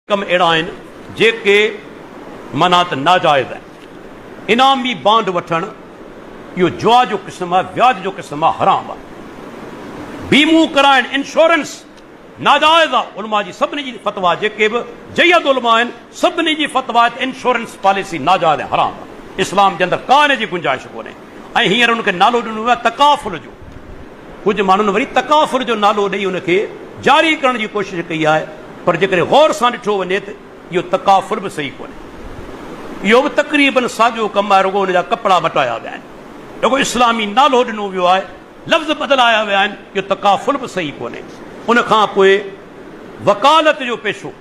कम अड़ा आहिनि जेके माना त नाजाइज़ आहिनि। इनामी बांड वठणु इहो जुआ जो क़िस्म आहे, व्याज जो क़िस्म आहे, हराम आहे। बीमो कराइणु, इंश्योरेंस नाजाइज़ आहे। उलमा जी सभिनी जी फ़तवा, जेके बि जयद उलमा आहिनि, सभिनी जी फ़तवा आहे त इंश्योरेंस पॉलिसी नाजाइज़ ऐं हराम आहे। इस्लाम जे अंदरि का इन जी गुंजाइश कोन्हे। ऐं हींअर उनखे नालो ॾिनो आहे तकाफ़ुल जो। कुझु माण्हुनि वरी तकाफ़ुल जो नालो ॾेई उनखे जारी करण जी कोशिशि कई आहे, पर जेकॾहिं गौर सां ॾिठो वञे त इहो तकाफ़ुल बि सही कोन्हे। इहो बि तक़रीबन साॻियो कमु आहे, रुॻो हुनजा कपिड़ा मटाया विया आहिनि, रुॻो इस्लामी नालो ॾिनो वियो आहे, लफ़्ज़ बदिलाया विया आहिनि। इहो तकाफ़ुल बि सही कोन्हे। उनखां पोइ वकालत जो पेशो,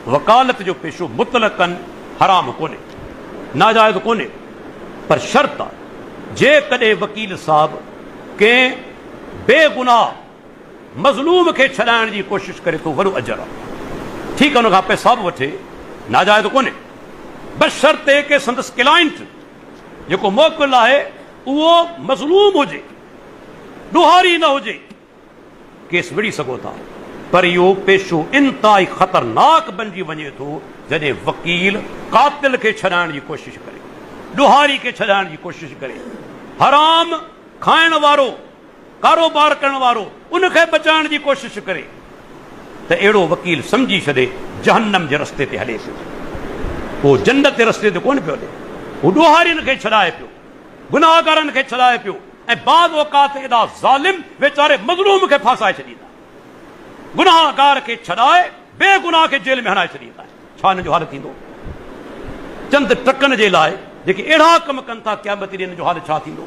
वकालत जो पेशो मुतलक़न हराम कोन्हे, नाजाइज़ कोन्हे, पर शर्त आहे जेकॾहिं वकील साहब कंहिं बेगुनाह मज़लूम खे छॾाइण जी कोशिशि करे थो, वॾो अजर आहे। ठीकु आहे, उनखां पैसा बि वठे, नाजाइज़ कोन्हे, बस शर्त आहे कि संदसि क्लाइंट जेको मोकिल आहे उहो मज़लूम हुजे, ॾुहारी न हुजे। केस विड़ी सघो था, पर इहो पेशो इंतिहाई ख़तरनाक बणिजी वञे थो जॾहिं वकील कातिल खे छॾाइण जी कोशिशि करे, ॾुहारी खे छॾाइण जी कोशिशि करे, हराम खाइण वारो, कारोबार करण वारो उनखे बचाइण जी कोशिशि करे, त अहिड़ो वकील सम्झी छॾे जहन्नम जे रस्ते ते हले पियो, उहो जन्नत जे रस्ते ते कोन पियो हले। हू ॾुहारियुनि खे छॾाए पियो, गुनाहगारनि खे छॾाए पियो, ऐं बाद औकात एॾा ज़ालिम वेचारे मज़लूम खे फासाए छॾींदा, गुनाहगार खे छॾाए बेगुनाह खे जेल में हणाए छॾींदा। छा हिन जो हाल थींदो? चंद टकनि जे लाइ जेके अहिड़ा कम कनि था, क़यामत ॾींहुं हिन जो हाल छा थींदो?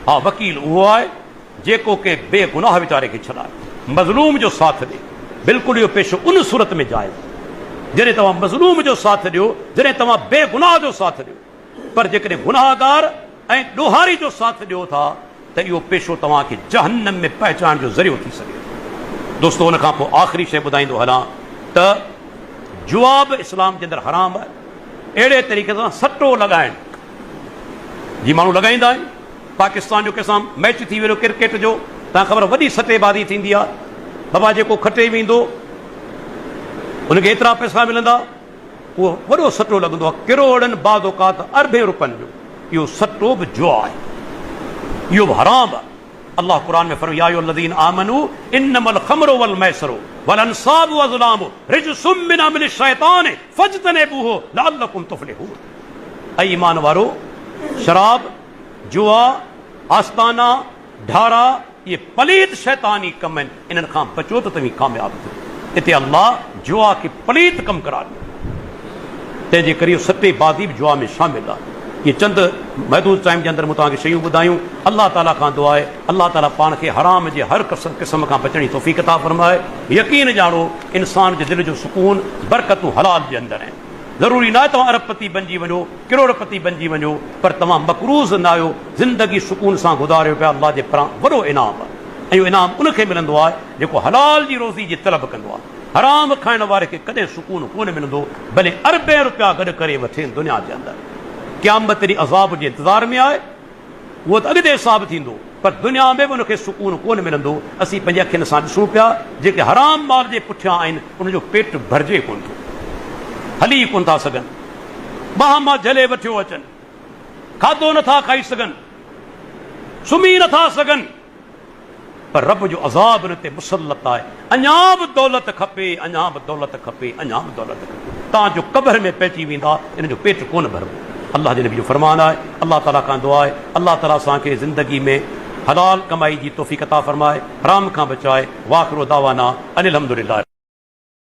हा, वकील उहो आहे जेको के बेगुनाह वीचारे खे छॾाए, मज़लूम जो साथ ॾे। बिल्कुलु इहो पेशो उन सूरत में जाइज़, जॾहिं तव्हां मज़लूम जो साथ ॾियो, जॾहिं तव्हां बेगुनाह जो साथ ॾियो। पर जेकॾहिं गुनाहगार ऐं ॾोहारी जो साथ ॾियो था त इहो पेशो तव्हांखे जहन्नम में पहुचाइण जो ज़रियो थी सघे। दोस्तो, हुन खां पोइ आख़िरी शइ ॿुधाईंदो हलां त जुआ बि इस्लाम जे अंदरि हराम आहे। अहिड़े तरीक़े सां सटो लॻाइणु जीअं माण्हू लॻाईंदा आहिनि। पाकिस्तान जो कंहिंसां मैच थी वियो क्रिकेट जो, तव्हां ख़बर वॾी सटेबाज़ी थींदी आहे। बाबा जेको खटे वेंदो उनखे एतिरा पैसा मिलंदा, उहो वॾो सटो लॻंदो आहे, किरोड़नि बाद औकात अरबे रुपयनि जो। इहो सटो बि जुआ आहे, इहो बि हराम आहे। अल्लाह क़ुरान में फरमायो, या अय्युहल्लज़ीन आमनू इन्नमल ख़म्रु वल मैसरु वल अंसाबु वज़लामु रिज्सुम मिन अमलि शैतान फज्तनिबूहु लअल्लकुम तुफ़्लिहून। ऐं ईमान वारो, शराब, जुआ, आस्ताना, ढारा, ये पलीत शैतानी कम आहिनि, इन्हनि खां बचो त तव्हीं कामयाब थियो। हिते अल्लाह जुआ खे पलीत कमु करार ॾिनो, तंहिंजे करे सटेबाज़ी बि जुआ में शामिल आहे। ये चंद महदूद टाइम जे अंदरि मूं तव्हांखे शयूं ॿुधायूं। अल्लाह ताला खां दुआ आहे अल्लाह ताला पाण खे हराम जे हर क़िस्म खां बचण जी तौफ़ीक़ अता फ़रमाए। यकीन ॼाणो इंसान जे दिलि जो सुकून, बरकतूं हलाल जे अंदरि आहिनि। ज़रूरी न आहे तव्हां अरबपति बणिजी वञो, किरोड़पति बणिजी वञो, पर तव्हां मक़रूज़ न आहियो, ज़िंदगी सुकून सां गुज़ारियो पिया। अल्लाह जे पारां वॾो इनाम आहे, ऐं इहो इनाम उनखे मिलंदो आहे जेको हलाल जी रोज़ी जी तलब कंदो आहे। हराम खाइण वारे खे कॾहिं सुकून कोन मिलंदो, भले अरबे रुपया गॾु करे वठे दुनिया जे अंदरि। क़यामत ॾींहुं अज़ाब जे इंतज़ार में आहे, उहो त अॻिते हिसाब थींदो, पर दुनिया में बि उनखे सुकून कोन मिलंदो। असीं पंहिंजे अखियुनि सां ॾिसूं पिया, जेके हराम माल जे पुठियां आहिनि उनजो पेट भरिजे कोन थो, हली कोन था सघनि, बाह मां झले वठियो अचनि, खाधो नथा खाई सघनि, सुम्ही नथा सघनि, पर रब जो अज़ाब हुन ते मुसलत आहे। अञा बि दौलत खपे, अञा बि दौलत खपे, अञा बि दौलत खपे। तव्हांजो क़ब्र में पइजी वेंदा, इन जो पेट कोन भरबो। अल्लाह जे नबी जो फरमान आहे। अल्लाह ताला खां दुआ आहे अल्लाह ताला असांखे ज़िंदगी में हलाल कमाई जी तौफ़ीक़ अता फ़रमाए, हराम खां बचाए। वाख़िरु दावाना अनिल हम्दुलिल्लाह।